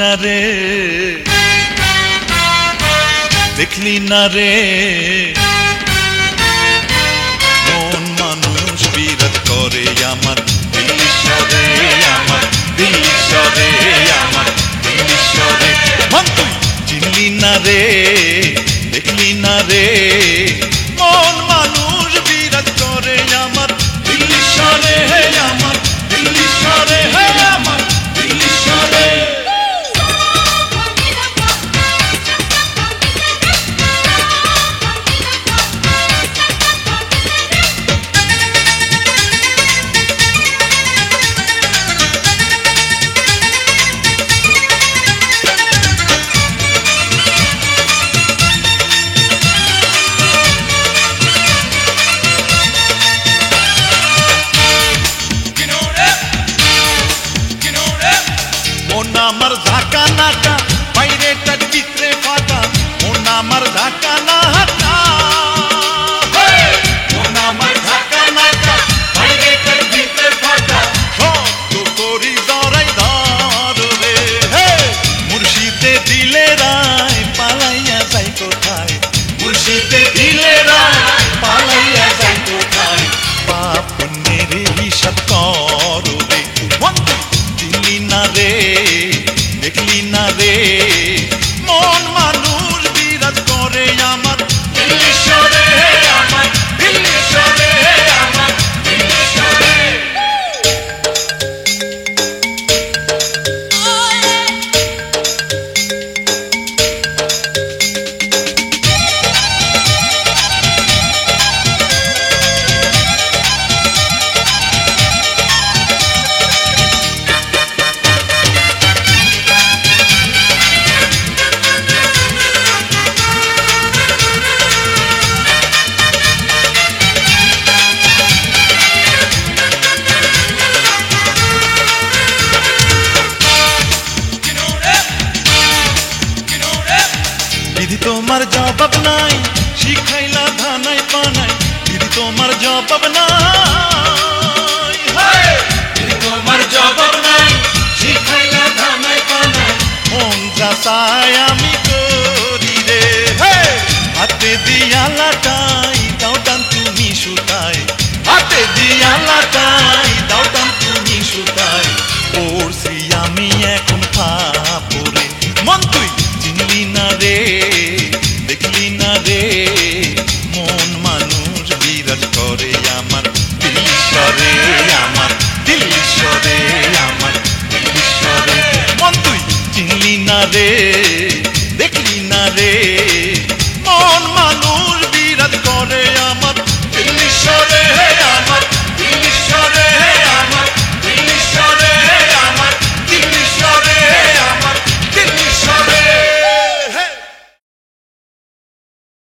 না রে, দেখলি না রে, মন মানুষ বিরাট করে আমার দিল্লি শহরে, আমার দিল্লি শহরে, আমার দিল্লি শহরে। মন তুই চিনলি না রে, দেখলি না রে, মন মানুষ বিরাট করে আমার দিল্লি শহরে, আমার দিল্লি শহরে, আমার দিল্লি শহরে। মন আমার ঢাকা নাকা, বাইরেটার ভিতরে ফাটা, মন আমার ঢাকা নাকা, মন আমার ঢাকা নাকা, বাইরেটার ভিতরে ফাটা, শক্ত করি জড়াই ধর রে, মুর্শিদে দিলে রায় পালাইয়া যাই কোথায়, মুর্শিদে দিলে রায় পালাইয়া যাই কোথায়, পাপ পুণ্যের হিসাব কর রে, দিল্লি না রে, দেখলি না রে, মন মানুষ বিরাজ করে আমার দিল্লি শহরে, আমার দিল্লি শহরে, আমার দিল্লি শহরে। দিদি তোমার জবাব নাই, শিখাইলা ধানাই পানাই, দিদি তোমার জবাব নাই, দিদি তোমার জবাব নাই, শিখাইলা ধানাই পানাই, মন যা চায় আমি করি রে, হাতে দিয়া লাটাই দাও টান তুমি সুতায়, হাতে দিয়া লাটাই দাও টান তুমি সুতায়, পড়ছি আমি এখন ফাপরে, মন তুই চিনলি না রে, দেখলি না রে, মন মানুষ বিরাজ করে আমার দিল্লি শহরে, আমার দিল্লি শহরে, আমার দিল্লি শহরে। মন তুই চিনলি না রে, দেখলি না রে, মন মানুষ বিরাজ করে আমার